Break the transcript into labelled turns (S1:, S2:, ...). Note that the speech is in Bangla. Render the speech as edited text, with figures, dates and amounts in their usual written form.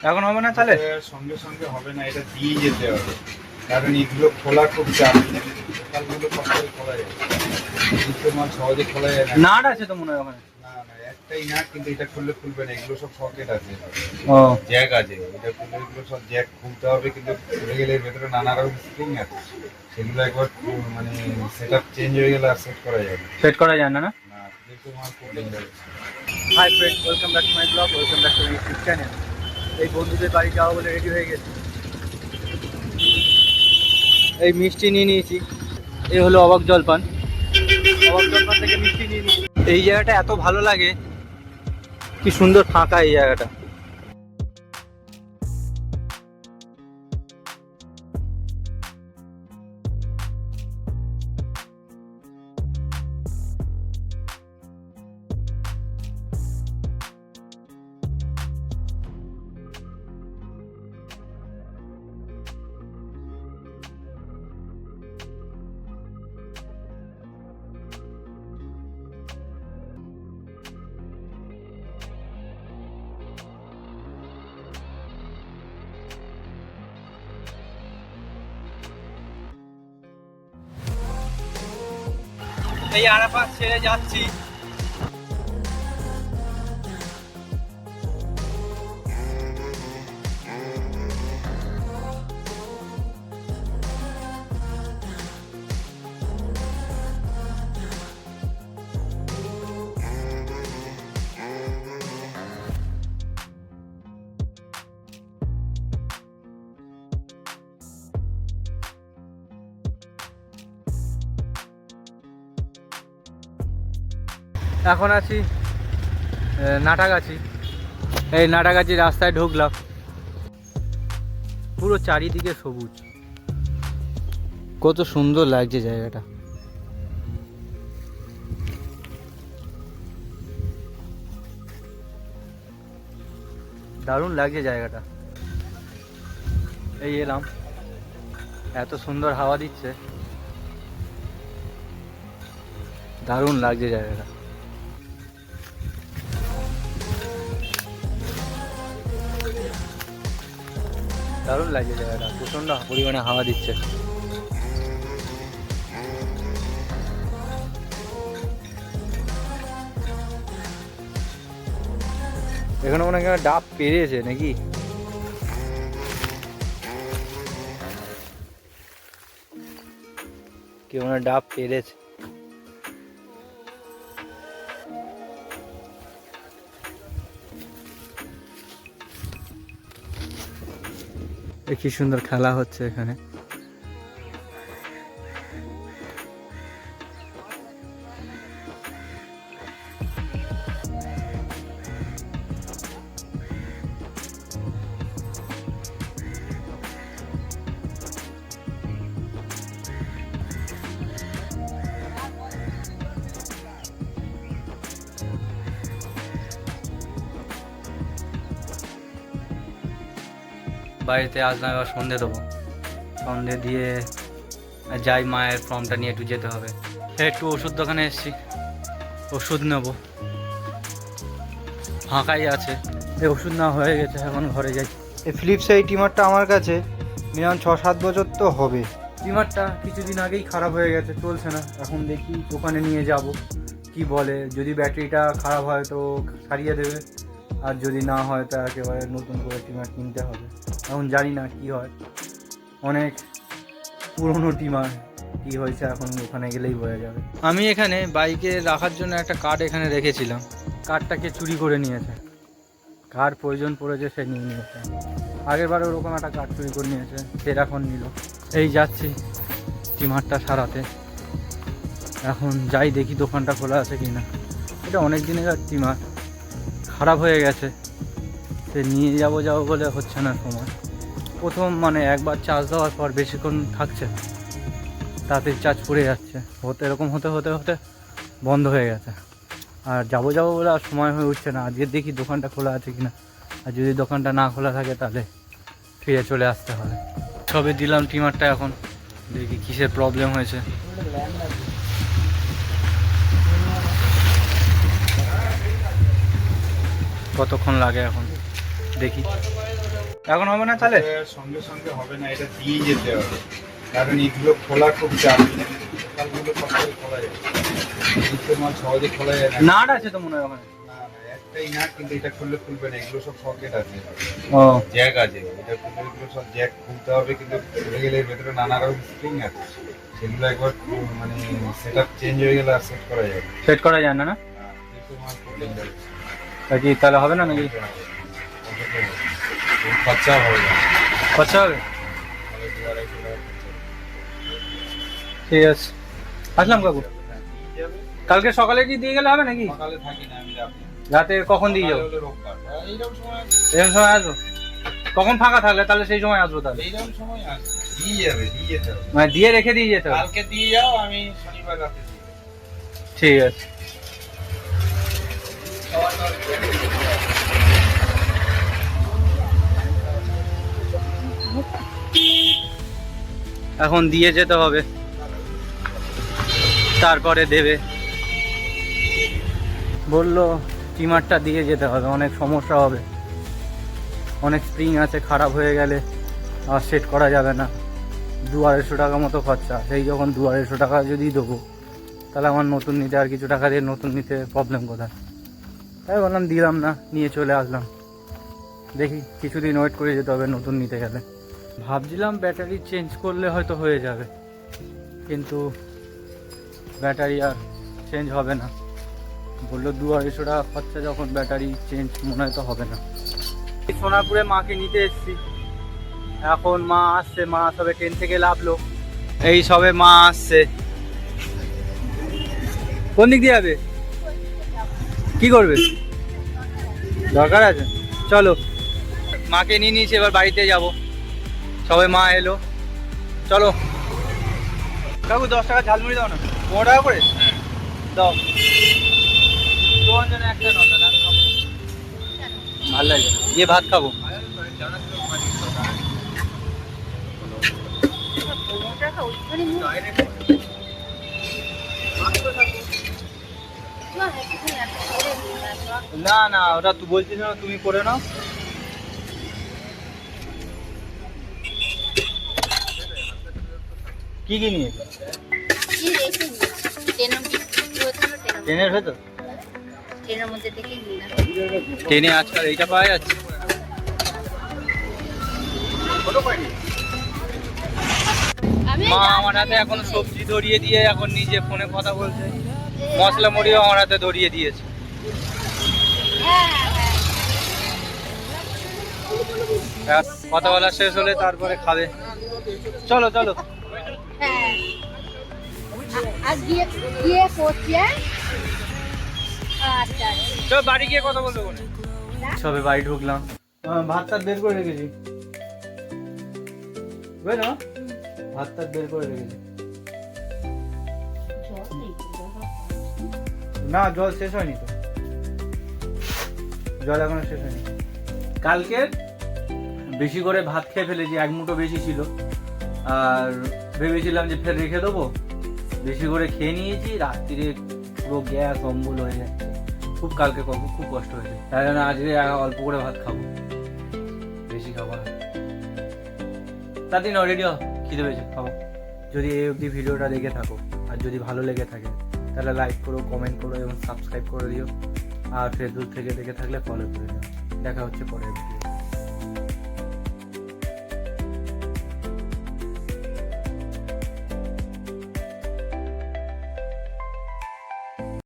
S1: এখন হবে না তাহলে?
S2: সঙ্গে সঙ্গে হবে না, এটা দিয়ে যেতে হবে, কারণ এগুলো খোলা খুব চাপ। সকালগুলো সকালে খোলা যায়, মাল সহজে খোলা যায় না।
S1: নাট আছে তো মনে হয় ওখানে।
S2: না না, একটাই নাট, কিন্তু এটা খুললে খুলবে না, এগুলো সব সকেট আছে,
S1: ও
S2: জ্যাক আছে, এটা খুললে এগুলো সব জ্যাক খুলতে হবে, কিন্তু খুলে গেলে এর ভেতরে নানা রকম স্প্রিং আছে, সেগুলো একবার মানে সেট আপ চেঞ্জ হয়ে গেলে আর সেট করা যাবে
S1: সেট করা যায় না? না
S2: না, যেহেতু মাল খুব dangerous.
S1: Hi friend, welcome back to my blog, welcome back to my YouTube channel. এই বন্ধুদের বাড়ি যাওয়া বলে রেডি হয়ে গেছি। এই মিষ্টি নিয়ে নিয়েছি, এই হলো অবাক জলপান। অবাক জলপান থেকে মিষ্টি নিয়ে নিয়েছি। এই জায়গাটা এত ভালো লাগে, কি সুন্দর ফাঁকা এই জায়গাটা। এই আরাফাত ছেড়ে যাচ্ছি। এখন আছি নাটাগাছি। এই নাটাগাছি রাস্তায় ঢুকলাম, পুরো চারিদিকে সবুজ, কত সুন্দর লাগছে জায়গাটা। দারুণ লাগছে জায়গাটা। এই এলাম, এত সুন্দর হাওয়া দিচ্ছে, দারুণ লাগছে জায়গাটা। দারুণ লাগছে জায়গাটা, প্রচণ্ড পরিমাণে হাওয়া দিচ্ছে। এখানে মনে হয় ডাব পেরেছে নাকি? কেউ মনে হয় ডাব পেরেছে। কি সুন্দর খেলা হচ্ছে এখানে। বাড়িতে আসলাম, এবার সন্ধে দেবো। সন্ধে দিয়ে যাই, মায়ের ফর্মটা নিয়ে একটু যেতে হবে। একটু ওষুধ দোকানে এসেছি, ওষুধ নেব। ফাঁকাই আছে, এই ওষুধ না হয়ে গেছে, এখন ঘরে যাই। এই ফিলিপস এই ট্রিমারটা আমার কাছে মিনিমাম 6-7 বছর তো হবে। ট্রিমারটা কিছুদিন আগেই খারাপ হয়ে গেছে, চলছে না। এখন দেখি দোকানে নিয়ে যাব, কি বলে। যদি ব্যাটারিটা খারাপ হয় তো সারিয়ে দেবে, আর যদি না হয় তা একেবারে নতুন করে ট্রিমার কিনতে হবে। এখন জানি না কি হয়, অনেক পুরনো টিমার, কি হয়েছে এখন ওখানে গেলেই বোঝা যাবে। আমি এখানে বাইকে রাখার জন্য একটা কার্ড এখানে রেখেছিলাম, কার্ডটাকে চুরি করে নিয়েছে। কার প্রয়োজন পড়েছে সে নিয়ে নিয়েছে, আগেরবার ওরকম একটা কার্ড চুরি করে নিয়েছে, ফের এখন নিল। এই যাচ্ছি টিমারটা সারাতে। এখন যাই দেখি দোকানটা খোলা আছে কি না। এটা অনেক দিনের টিমার, খারাপ হয়ে গেছে, সে নিয়ে যাবো বলে হচ্ছে না সময়। প্রথম মানে একবার চার্জ দেওয়ার পর বেশিক্ষণ থাকছে, তাতে চার্জ পড়ে যাচ্ছে, এরকম হতে হতে হতে বন্ধ হয়ে গেছে। আর যাবো বলে আর সময় হয়ে উঠছে না। আজকে দেখি দোকানটা খোলা আছে কিনা, আর যদি দোকানটা না খোলা থাকে তাহলে ফিরে চলে আসতে হবে। সবে দিলাম ট্রিমারটা, এখন দেখি কিসের প্রবলেম হয়েছে। কতক্ষণ লাগে এখন দেখি। এখন হবে না তাহলে?
S2: এটা সঙ্গে সঙ্গে হবে না, এটা দিয়ে যেতে হবে, কারণ এগুলো খোলা খুব চাপ। সকালগুলো সব করে খোলা যায়, নিচের মাল সহজে খোলা যায় না।
S1: নাট আছে তো মনে হয় ওখানে।
S2: না না, একটাই না, কিন্তু এটা খুললে খুলবে না, এগুলো সব সকেট আছে,
S1: ও
S2: জ্যাক আছে, এটা খুললে এগুলো সব জ্যাক খুলতে হবে, কিন্তু খুলে গেলে এর ভেতরে নানা রকম স্প্রিং আছে, সেগুলো একবার মানে সেট আপ চেঞ্জ হয়ে গেলে আর সেট করা যাবে
S1: সেট করা যায় না? না
S2: নিচের মাল খুললে যাবে।
S1: তা কি তাহলে হবে না নাকি?
S2: খরচা হবে না,
S1: খরচা হবে?
S2: তাহলে 2-2.5 টাকা খরচা
S1: ঠিক আছে, আসলাম কাকু।
S2: হবে। দিয়ে যাবে।
S1: কালকে সকালে কি দিয়ে গেলে হবে নাকি?
S2: সকালে থাকি না আমি, রাতে।
S1: রাতে কখন দিয়ে যাবো?
S2: সকালে হলে রোববার। এইরকম সময়,
S1: এরকম সময় আসবো? কখন ফাঁকা থাকলে তাহলে সেই সময় আসবো তাহলে?
S2: এইরকম সময় আসবে। দিয়ে যাবে, দিয়ে যেতে হবে।
S1: মানে দিয়ে রেখে দিয়ে যেতে হবে?
S2: কালকে দিয়ে যাও, আমি শনিবার রাতে দিয়ে দেবো।
S1: ঠিক আছে। এখন দিয়ে যেতে হবে, তারপরে দেবে। বললো স্টিমারটা দিয়ে যেতে হবে, অনেক সমস্যা হবে, অনেক স্প্রিং আছে, খারাপ হয়ে গেলে আর সেট করা যাবে না। 200-250 টাকা মতো খরচা, সেই যখন 200-250 টাকা যদি দেবো, তাহলে আমার নতুন নিতে আর কিছু টাকা দিয়ে নতুন নিতে প্রবলেম কোথায়? তাই বললাম দিলাম না, নিয়ে চলে আসলাম। দেখি কিছুদিন ওয়েট করে যেতে হবে নতুন নিতে গেলে। ভাবছিলাম ব্যাটারি চেঞ্জ করলে হয়তো হয়ে যাবে, কিন্তু ব্যাটারি আর চেঞ্জ হবে না। বললো 200-250 টাকা খরচা, যখন ব্যাটারি চেঞ্জ মনে হয় তো হবে না। সোনারপুরে মাকে নিতে এসেছি, এখন মা আসছে, মা সবে ট্রেন থেকে নামলো, এই সবে মা আসছে। কোন দিক দিয়ে যাবে? কি করবে? দরকার আছে, চলো। মাকে নিয়ে নিয়েছি, এবার বাড়িতে যাব। সবে মা এলো, চলো। কাকু 10 টাকা ঝালমুড়ি দাও না। 15 টাকা করে দাও। তোমার জন্য একটা নাও, তাহলে আমি খাবো। ভালো লাগে, গিয়ে ভাত খাবো। না না, ওটা তুই বলছিস না, তুমি করে নাও। কি কি নিয়ে?
S3: কি রেখে
S1: ট্রেনের ভেতর?
S3: ট্রেনের মধ্যে দেখে নিলাম।
S1: ট্রেনে আজকাল এইটা পাওয়া যাচ্ছে? মা আমার হাতে এখন সবজি ধরিয়ে দিয়ে এখন নিজে ফোনে কথা বলছে, মশলা মুড়িও আমার হাতে ধরিয়ে দিয়েছে। কথা বলা শেষ হলে তারপরে খাবে। চলো চলো।
S3: হ্যাঁ, আর গিয়ে গিয়ে করছি। আচ্ছা
S1: চলো বাড়ি গিয়ে কথা বলবো। সবে বাড়ি ঢুকলাম, ভাত টাত বের করে রেখেছি, বুঝলো? ভাত টাত বের করে রেখেছি। না জল শেষ হয়নি তো, জল এখনো শেষ হয়নি। কালকে বেশি করে ভাত খেয়ে ফেলেছি, 1 মুঠো বেশি ছিল, আর ভেবেছিলাম যে ফের রেখে দেবো, বেশি করে খেয়ে নিয়েছি, রাত্রিরে পুরো গ্যাস অম্বল হয়ে যাচ্ছে। খুব কালকে খুব কষ্ট হয়েছে, তাই জন্য আজকে অল্প করে ভাত খাবো, বেশি খাবো না। তাড়াতাড়ি নাও, রেডি হও, খিদে পেয়েছে, খাবো। যদি এই অবধি ভিডিওটা দেখে থাকো আর যদি ভালো লেগে থাকে তাহলে লাইক করো, কমেন্ট করো এবং সাবস্ক্রাইব করে দিও। আর ফেসবুক থেকে দেখে থাকলে ফলো করে দিও। দেখা হচ্ছে পরের ভিডিও।